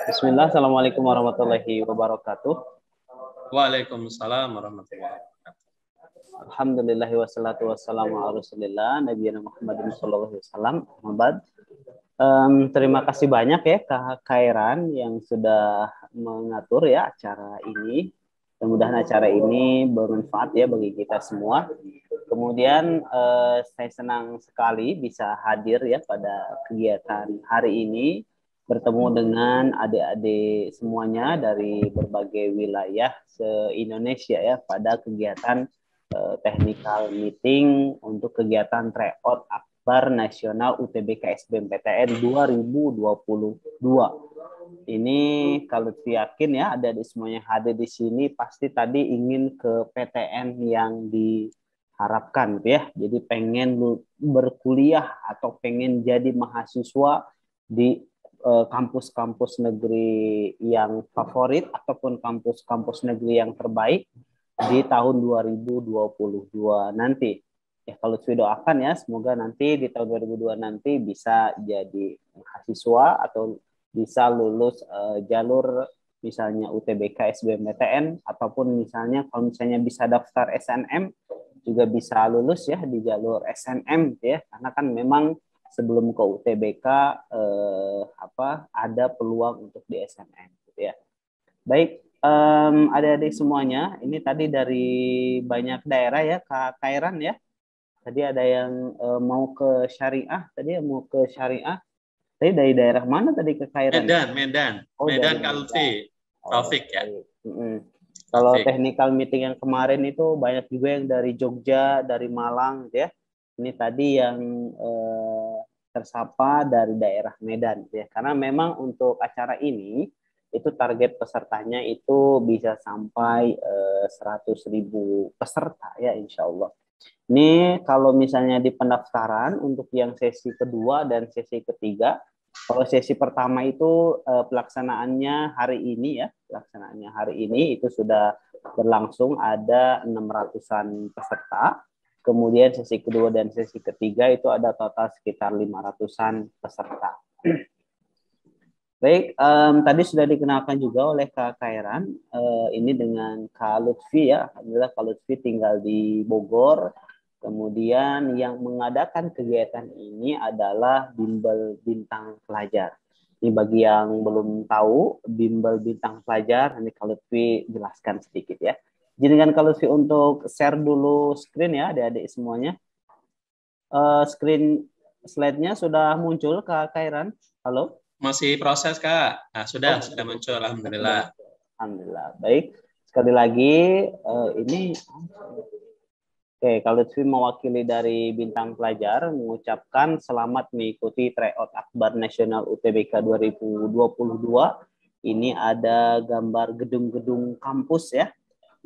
Bismillah, Assalamualaikum warahmatullahi wabarakatuh. Waalaikumsalam warahmatullahi wabarakatuh. Alhamdulillahi wassalatu wassalamu ala rasulillah Nabi Muhammadin sallallahu alaihi wasallam. Terima kasih banyak ya Kak Kairan yang sudah mengatur ya acara ini. Mudah-mudahan acara ini bermanfaat ya bagi kita semua. Kemudian saya senang sekali bisa hadir ya pada kegiatan hari ini, bertemu dengan adik-adik semuanya dari berbagai wilayah se-Indonesia ya pada kegiatan technical meeting untuk kegiatan tryout Akbar Nasional UTBK SBMPTN 2022. Ini kalau yakin ya ada di semuanya hadir di sini pasti tadi ingin ke PTN yang diharapkan gitu ya. Jadi pengen berkuliah atau pengen jadi mahasiswa di kampus-kampus negeri yang favorit ataupun kampus-kampus negeri yang terbaik di tahun 2022 nanti. Ya kalau saya doakan ya semoga nanti di tahun 2022 nanti bisa jadi mahasiswa atau bisa lulus jalur misalnya UTBK SBMPTN ataupun misalnya kalau misalnya bisa daftar SNM juga bisa lulus ya di jalur SNM ya karena kan memang sebelum ke UTBK ada peluang untuk di SNM gitu ya. Baik, adik-adik semuanya, ini tadi dari banyak daerah ya, Kak Kairan ya. Tadi ada yang mau ke syariah, tadi yang mau ke syariah. Tadi dari daerah mana tadi ke Kairan? Medan Oh, dari Kalti, Oh, Taufik ya. Kalau Taufik. technical meeting yang kemarin itu banyak juga yang dari Jogja, dari Malang, ya. Ini tadi yang tersapa dari daerah Medan, ya. Karena memang untuk acara ini itu target pesertanya itu bisa sampai 100.000 peserta ya insya Allah. Ini kalau misalnya di pendaftaran untuk yang sesi kedua dan sesi ketiga, kalau sesi pertama itu pelaksanaannya hari ini ya, pelaksanaannya hari ini itu sudah berlangsung ada 600-an peserta. Kemudian sesi kedua dan sesi ketiga itu ada total sekitar 500-an peserta. Baik, tadi sudah dikenalkan juga oleh Kak Kairan, ini dengan Kak Lutfi ya, alhamdulillah Kak Lutfi tinggal di Bogor, kemudian yang mengadakan kegiatan ini adalah Bimbel Bintang Pelajar. Ini bagi yang belum tahu, Bimbel Bintang Pelajar, ini Kak Lutfi jelaskan sedikit ya. Jadi dengan Kak Lutfi untuk share dulu screen ya, adik-adik semuanya. Screen slide-nya sudah muncul Kak Kairan, halo? Masih proses Kak. Nah, sudah muncul alhamdulillah. Alhamdulillah. Baik. Sekali lagi ini Oke, kalau Lutfi mewakili dari Bintang Pelajar mengucapkan selamat mengikuti tryout Akbar Nasional UTBK 2022. Ini ada gambar gedung-gedung kampus ya.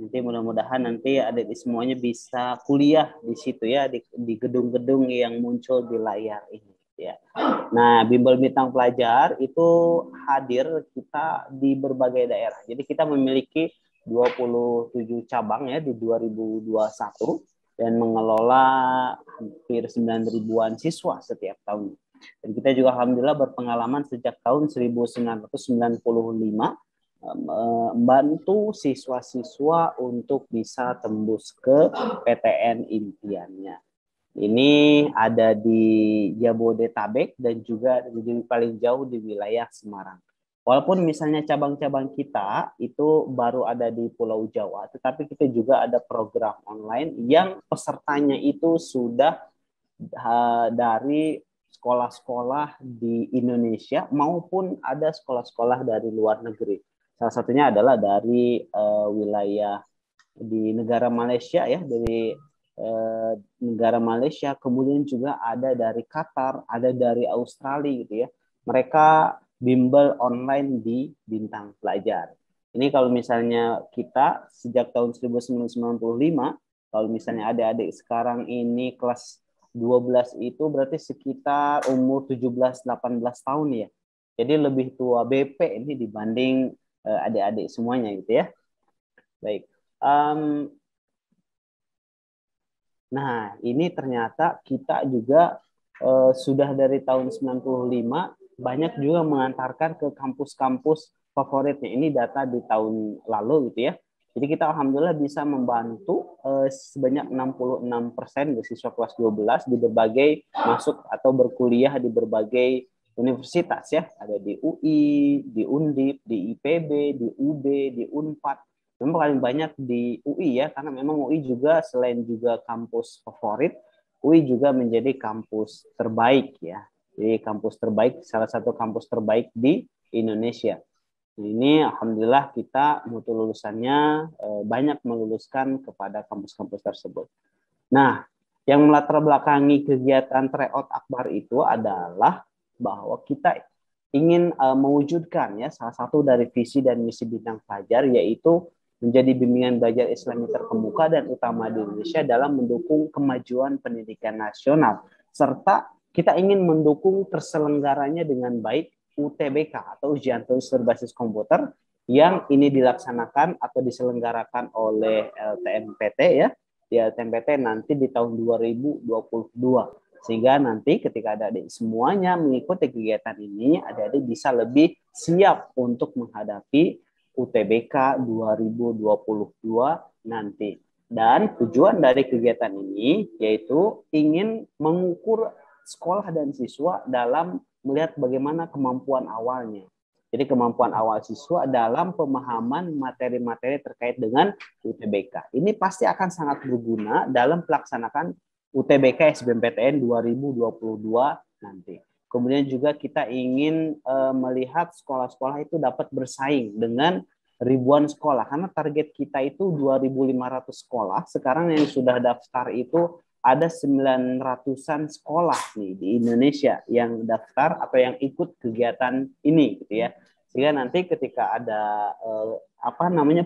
Nanti mudah-mudahan nanti adik semuanya bisa kuliah di situ ya di gedung-gedung yang muncul di layar ini ya. Nah, Bimbel Bintang Pelajar itu hadir kita di berbagai daerah. Jadi kita memiliki 27 cabang ya di 2021 dan mengelola hampir 9 ribuan siswa setiap tahun. Dan kita juga alhamdulillah berpengalaman sejak tahun 1995 membantu siswa-siswa untuk bisa tembus ke PTN impiannya. Ini ada di Jabodetabek dan juga di paling jauh di wilayah Semarang. Walaupun misalnya cabang-cabang kita itu baru ada di Pulau Jawa, tetapi kita juga ada program online yang pesertanya itu sudah dari sekolah-sekolah di Indonesia maupun ada sekolah-sekolah dari luar negeri. Salah satunya adalah dari wilayah di negara Malaysia ya, dari negara Malaysia, kemudian juga ada dari Qatar, ada dari Australia gitu ya. Mereka bimbel online di Bintang Pelajar. Ini kalau misalnya kita sejak tahun 1995, kalau misalnya adik-adik sekarang ini kelas 12 itu berarti sekitar umur 17-18 tahun ya. Jadi lebih tua BP ini dibanding adik-adik semuanya gitu ya. Baik. Nah, ini ternyata kita juga sudah dari tahun 95 banyak juga mengantarkan ke kampus-kampus favoritnya. Ini data di tahun lalu gitu ya. Jadi kita alhamdulillah bisa membantu sebanyak 66% siswa kelas 12 di berbagai masuk atau berkuliah di berbagai universitas ya. Ada di UI, di Undip, di IPB, di UB, di Unpad. Memang paling banyak di UI ya, karena memang UI juga selain juga kampus favorit, UI juga menjadi kampus terbaik ya. Jadi kampus terbaik, salah satu kampus terbaik di Indonesia. Ini alhamdulillah kita mutu lulusannya banyak meluluskan kepada kampus-kampus tersebut. Nah, yang melatar belakangi kegiatan tryout akbar itu adalah bahwa kita ingin mewujudkan ya salah satu dari visi dan misi Bintang Fajar, yaitu menjadi bimbingan belajar Islami terkemuka dan utama di Indonesia dalam mendukung kemajuan pendidikan nasional, serta kita ingin mendukung terselenggaranya dengan baik UTBK atau ujian tulis berbasis komputer yang ini dilaksanakan atau diselenggarakan oleh LTMPT ya. Di LTMPT nanti di tahun 2022. Sehingga nanti ketika adik-adik semuanya mengikuti kegiatan ini, adik-adik bisa lebih siap untuk menghadapi UTBK 2022 nanti. Dan tujuan dari kegiatan ini yaitu ingin mengukur sekolah dan siswa dalam melihat bagaimana kemampuan awalnya. Jadi kemampuan awal siswa dalam pemahaman materi-materi terkait dengan UTBK. Ini pasti akan sangat berguna dalam pelaksanaan UTBK SBMPTN 2022 nanti. Kemudian juga kita ingin melihat sekolah-sekolah itu dapat bersaing dengan ribuan sekolah. Karena target kita itu 2.500 sekolah. Sekarang yang sudah daftar itu ada 900-an sekolah nih di Indonesia yang daftar atau yang ikut kegiatan ini gitu ya. Sehingga nanti ketika ada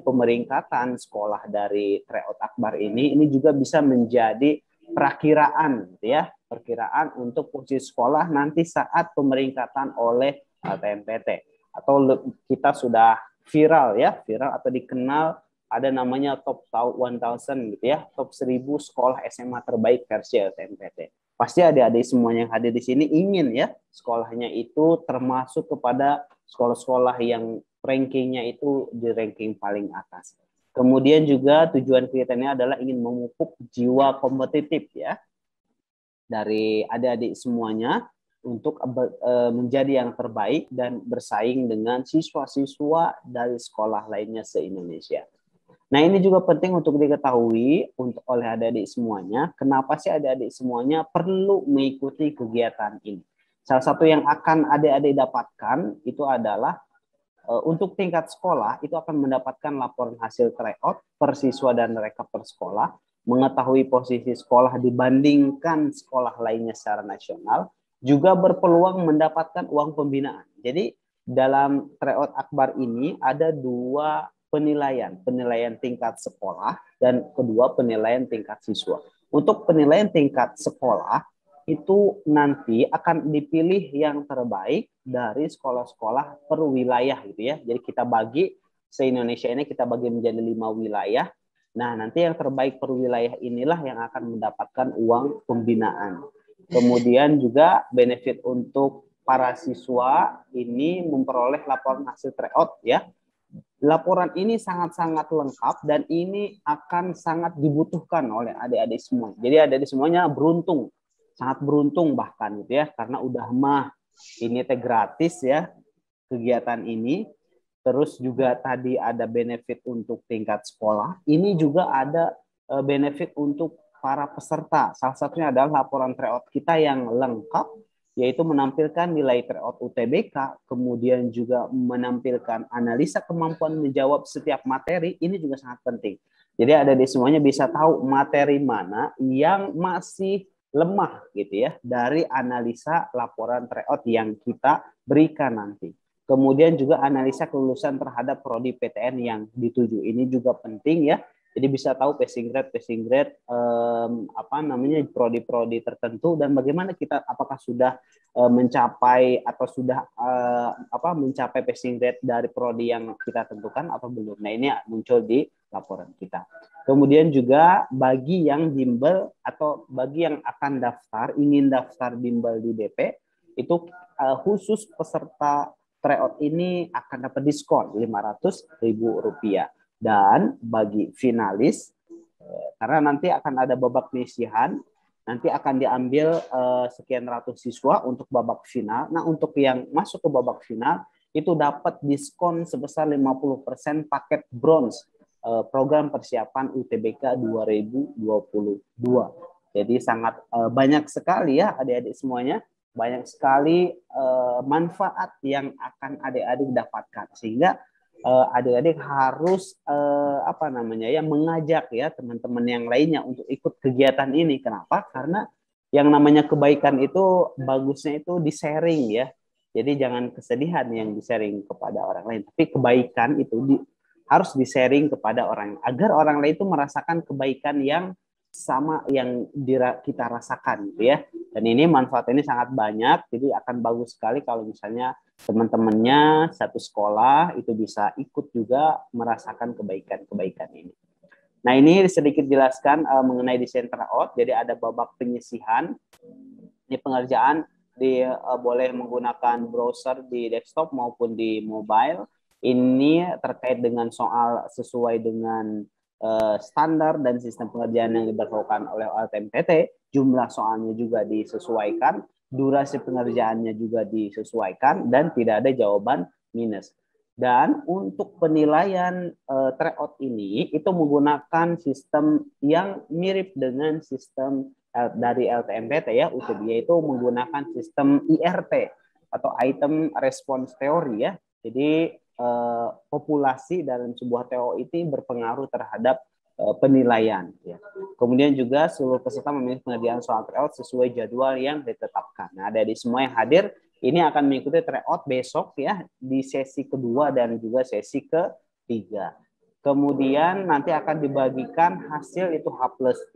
pemeringkatan sekolah dari tryout akbar ini juga bisa menjadi perakiraan gitu ya. Perkiraan untuk posisi sekolah nanti saat pemeringkatan oleh LTMPT atau kita sudah viral atau dikenal, ada namanya top 1000 gitu ya, top 1000 sekolah SMA terbaik versi LTMPT. Pasti adik-adik semuanya yang hadir di sini ingin ya sekolahnya itu termasuk kepada sekolah-sekolah yang rankingnya itu di ranking paling atas. Kemudian juga tujuan kegiatannya adalah ingin memupuk jiwa kompetitif ya dari adik-adik semuanya untuk menjadi yang terbaik dan bersaing dengan siswa-siswa dari sekolah lainnya se-Indonesia. Nah, ini juga penting untuk diketahui oleh adik-adik semuanya. Kenapa sih adik-adik semuanya perlu mengikuti kegiatan ini? Salah satu yang akan adik-adik dapatkan itu adalah untuk tingkat sekolah itu akan mendapatkan laporan hasil tryout per siswa dan rekap per sekolah, mengetahui posisi sekolah dibandingkan sekolah lainnya secara nasional, juga berpeluang mendapatkan uang pembinaan. Jadi dalam tryout akbar ini ada dua penilaian tingkat sekolah dan kedua penilaian tingkat siswa. Untuk penilaian tingkat sekolah itu nanti akan dipilih yang terbaik dari sekolah-sekolah per wilayah gitu ya. Jadi kita bagi se-Indonesia ini kita bagi menjadi 5 wilayah. Nah, nanti yang terbaik per wilayah inilah yang akan mendapatkan uang pembinaan. Kemudian juga benefit untuk para siswa ini memperoleh laporan hasil tryout ya. Laporan ini sangat-sangat lengkap dan ini akan sangat dibutuhkan oleh adik-adik semua. Jadi adik-adik semuanya beruntung, sangat beruntung bahkan gitu ya, karena udah ini teh gratis ya kegiatan ini. Terus juga tadi ada benefit untuk tingkat sekolah. Ini juga ada benefit untuk para peserta. Salah satunya adalah laporan tryout kita yang lengkap, yaitu menampilkan nilai tryout UTBK, kemudian juga menampilkan analisa kemampuan menjawab setiap materi. Ini juga sangat penting. Jadi ada di semuanya bisa tahu materi mana yang masih lemah gitu ya dari analisa laporan tryout yang kita berikan nanti. Kemudian juga analisa kelulusan terhadap prodi PTN yang dituju. Ini juga penting ya. Jadi bisa tahu passing grade prodi-prodi tertentu dan bagaimana kita apakah sudah mencapai atau sudah mencapai passing grade dari prodi yang kita tentukan atau belum. Nah, ini muncul di laporan kita. Kemudian juga bagi yang bimbel atau bagi yang akan ingin daftar bimbel di BP, itu khusus peserta tryout ini akan dapat diskon Rp500.000. Dan bagi finalis, karena nanti akan ada babak penyisihan, nanti akan diambil sekian ratus siswa untuk babak final. Nah, untuk yang masuk ke babak final itu dapat diskon sebesar 50% paket bronze program persiapan UTBK 2022. Jadi sangat banyak sekali ya adik-adik semuanya, banyak sekali manfaat yang akan adik-adik dapatkan, sehingga adik-adik harus mengajak ya teman-teman yang lainnya untuk ikut kegiatan ini. Kenapa? Karena yang namanya kebaikan itu bagusnya itu di-sharing ya. Jadi jangan kesedihan yang di-sharing kepada orang lain, tapi kebaikan itu harus di-sharing kepada orang agar orang lain itu merasakan kebaikan yang sama yang kita rasakan gitu ya. Dan ini manfaat ini sangat banyak, jadi akan bagus sekali kalau misalnya teman-temannya satu sekolah itu bisa ikut juga merasakan kebaikan-kebaikan ini. Nah, ini sedikit jelaskan mengenai desain tryout. Jadi ada babak penyisihan. Ini pengerjaan boleh menggunakan browser di desktop maupun di mobile. Ini terkait dengan soal sesuai dengan standar dan sistem pengerjaan yang diberlakukan oleh LTMPT. Jumlah soalnya juga disesuaikan, durasi pengerjaannya juga disesuaikan, dan tidak ada jawaban minus. Dan untuk penilaian tryout ini itu menggunakan sistem yang mirip dengan sistem dari LTMPT ya, UTB, yaitu menggunakan sistem IRT atau Item Response Theory ya. Jadi populasi dalam sebuah TO itu berpengaruh terhadap penilaian ya. Kemudian juga seluruh peserta memilih pengerjaan soal tryout sesuai jadwal yang ditetapkan. Nah, dari semua yang hadir ini akan mengikuti tryout besok ya di sesi kedua dan juga sesi ketiga. Kemudian nanti akan dibagikan hasil itu H+3.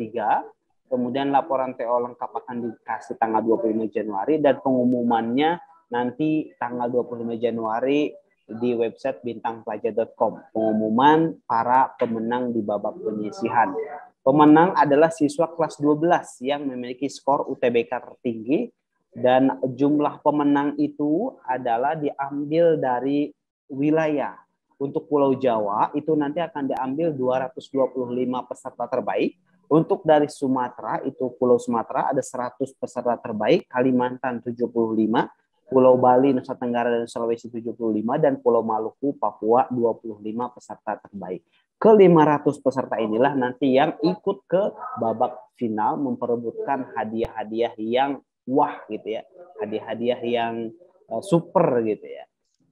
Kemudian laporan TO lengkap akan dikasih tanggal 25 Januari dan pengumumannya nanti tanggal 25 Januari di website bintangpelajar.com. Pengumuman para pemenang di babak penyisihan. Pemenang adalah siswa kelas 12 yang memiliki skor UTBK tertinggi, dan jumlah pemenang itu adalah diambil dari wilayah. Untuk Pulau Jawa itu nanti akan diambil 225 peserta terbaik. Untuk dari Sumatera itu Pulau Sumatera ada 100 peserta terbaik, Kalimantan 75, Pulau Bali, Nusa Tenggara, dan Sulawesi 75, dan Pulau Maluku, Papua 25 peserta terbaik. Ke 500 peserta inilah nanti yang ikut ke babak final memperebutkan hadiah-hadiah yang wah gitu ya. Hadiah-hadiah yang super gitu ya.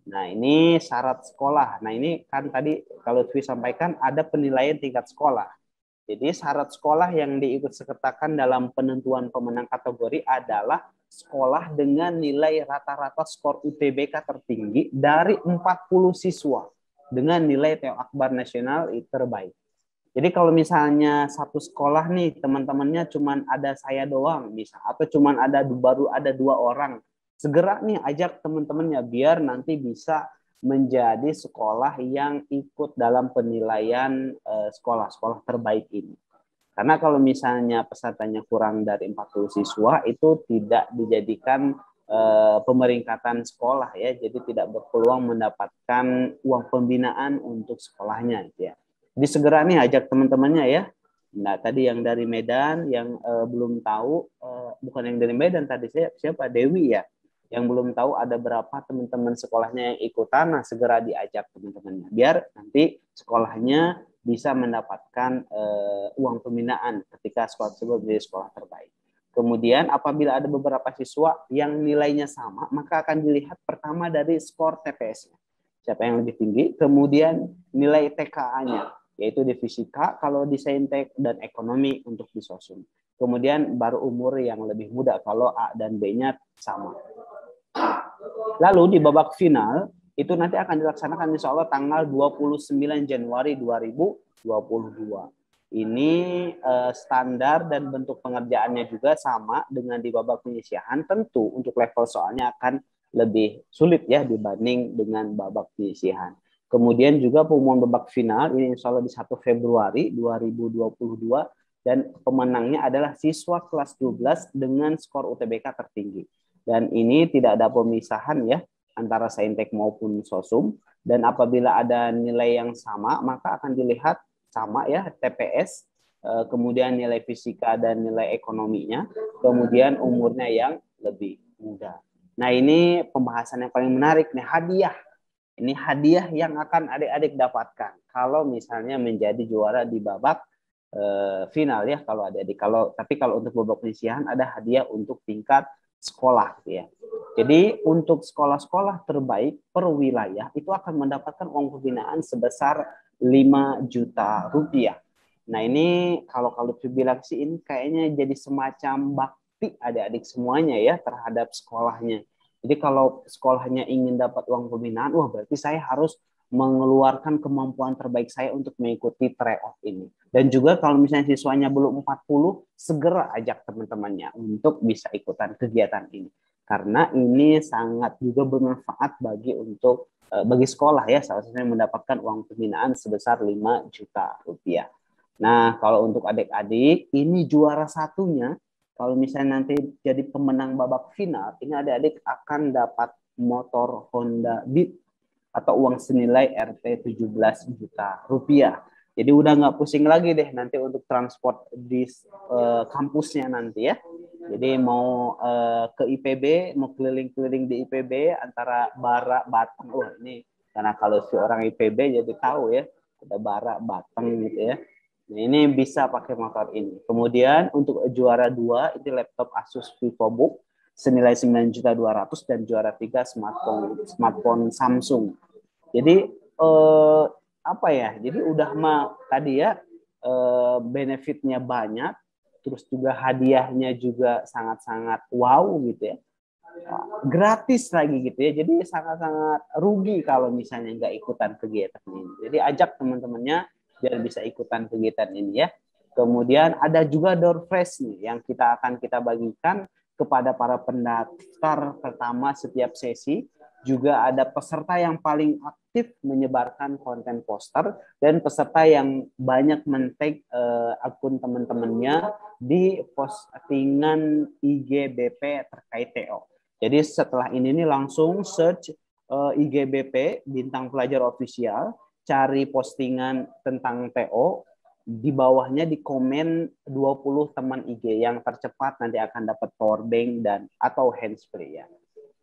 Nah, ini syarat sekolah. Nah, ini kan tadi kalau Twi sampaikan ada penilaian tingkat sekolah. Jadi syarat sekolah yang diikut sertakan dalam penentuan pemenang kategori adalah sekolah dengan nilai rata-rata skor UTBK tertinggi dari 40 siswa dengan nilai TO Akbar nasional terbaik. Jadi kalau misalnya satu sekolah nih teman-temannya cuman ada saya doang bisa, atau cuman baru ada 2 orang, segera nih ajak teman-temannya biar nanti bisa menjadi sekolah yang ikut dalam penilaian sekolah-sekolah terbaik ini. Karena kalau misalnya pesertanya kurang dari 40 siswa itu tidak dijadikan pemeringkatan sekolah ya, jadi tidak berpeluang mendapatkan uang pembinaan untuk sekolahnya ya. Jadi segera nih ajak teman-temannya ya. Nah, tadi yang dari Medan yang belum tahu, bukan yang dari Medan tadi siapa Dewi ya, yang belum tahu ada berapa teman-teman sekolahnya yang ikutan, nah segera diajak teman-temannya biar nanti sekolahnya bisa mendapatkan uang pembinaan ketika sekolah tersebut menjadi sekolah terbaik. Kemudian apabila ada beberapa siswa yang nilainya sama, maka akan dilihat pertama dari skor TPS-nya. Siapa yang lebih tinggi, kemudian nilai TKA-nya, yaitu di fisika kalau di saintek dan ekonomi untuk di sosum. Kemudian baru umur yang lebih muda kalau A dan B-nya sama. Lalu di babak final itu nanti akan dilaksanakan insya Allah tanggal 29 Januari 2022. Ini standar dan bentuk pengerjaannya juga sama dengan di babak penyisihan. Tentu untuk level soalnya akan lebih sulit ya dibanding dengan babak penyisihan. Kemudian juga pengumuman babak final ini insya Allah di 1 Februari 2022 dan pemenangnya adalah siswa kelas 12 dengan skor UTBK tertinggi. Dan ini tidak ada pemisahan ya antara saintek maupun sosum. Dan apabila ada nilai yang sama, maka akan dilihat sama ya TPS, kemudian nilai fisika dan nilai ekonominya, kemudian umurnya yang lebih muda. Nah ini pembahasan yang paling menarik nih, hadiah. Ini hadiah yang akan adik-adik dapatkan kalau misalnya menjadi juara di babak final ya kalau adik-adik. Tapi kalau untuk babak penyisihan ada hadiah untuk tingkat sekolah gitu ya. Jadi untuk sekolah-sekolah terbaik per wilayah itu akan mendapatkan uang pembinaan sebesar 5 juta rupiah. Nah ini kalau bilang sih ini kayaknya jadi semacam bakti adik-adik semuanya ya terhadap sekolahnya. Jadi kalau sekolahnya ingin dapat uang pembinaan, wah berarti saya harus mengeluarkan kemampuan terbaik saya untuk mengikuti tryout ini. Dan juga kalau misalnya siswanya belum 40, segera ajak teman-temannya untuk bisa ikutan kegiatan ini. Karena ini sangat juga bermanfaat bagi sekolah ya, salah satunya mendapatkan uang pembinaan sebesar 5 juta rupiah. Nah, kalau untuk adik-adik, ini juara satunya, kalau misalnya nanti jadi pemenang babak final, ini adik-adik akan dapat motor Honda Beat atau uang senilai Rp 17 juta rupiah. Jadi udah nggak pusing lagi deh nanti untuk transport di kampusnya nanti ya. Jadi mau ke IPB, mau keliling-keliling di IPB antara Bara, Batang. Wah ini karena kalau si orang IPB jadi tahu ya, ada Bara, Batang gitu ya. Nah, ini bisa pakai motor ini. Kemudian untuk juara 2 itu laptop Asus VivoBook senilai 9.200.000 dan juara 3 smartphone Samsung. Jadi apa ya? Jadi udah tadi ya benefitnya banyak, terus juga hadiahnya juga sangat-sangat wow gitu ya. Gratis lagi gitu ya. Jadi sangat-sangat rugi kalau misalnya nggak ikutan kegiatan ini. Jadi ajak teman-temannya biar bisa ikutan kegiatan ini ya. Kemudian ada juga door prize nih yang kita bagikan kepada para pendaftar pertama setiap sesi. Juga ada peserta yang paling aktif menyebarkan konten poster dan peserta yang banyak men-tag akun teman-temannya di postingan IG BP terkait TO. Jadi setelah ini nih langsung search IG BP Bintang Pelajar Official, cari postingan tentang TO, di bawahnya di komen 20 teman IG yang tercepat nanti akan dapat power bank dan atau handsfree ya.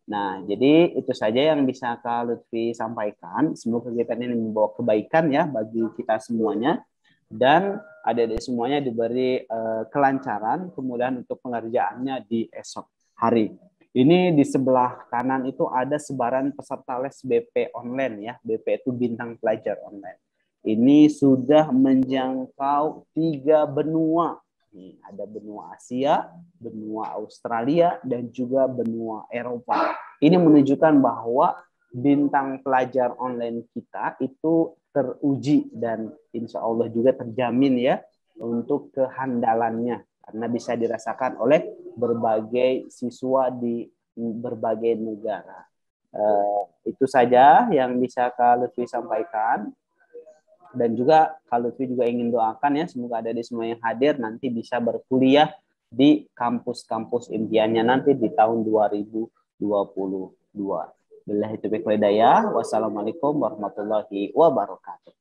Nah, jadi itu saja yang bisa Kak Lutfi sampaikan. Semoga kegiatan ini membawa kebaikan ya bagi kita semuanya. Dan adik-adik semuanya diberi kelancaran, kemudian untuk pengerjaannya di esok hari. Ini di sebelah kanan itu ada sebaran peserta les BP online ya. BP itu Bintang Pelajar Online. Ini sudah menjangkau 3 benua. Nih, ada benua Asia, benua Australia, dan juga benua Eropa. Ini menunjukkan bahwa Bintang Pelajar Online kita itu teruji dan insya Allah juga terjamin ya untuk kehandalannya. Karena bisa dirasakan oleh berbagai siswa di berbagai negara. Itu saja yang bisa Kak Lutfi sampaikan. Dan juga Kak Lutfi juga ingin doakan ya, semoga ada di semua yang hadir nanti bisa berkuliah di kampus-kampus impiannya nanti di tahun 2022. Billahi taufiq wal hidayah. Wassalamualaikum warahmatullahi wabarakatuh.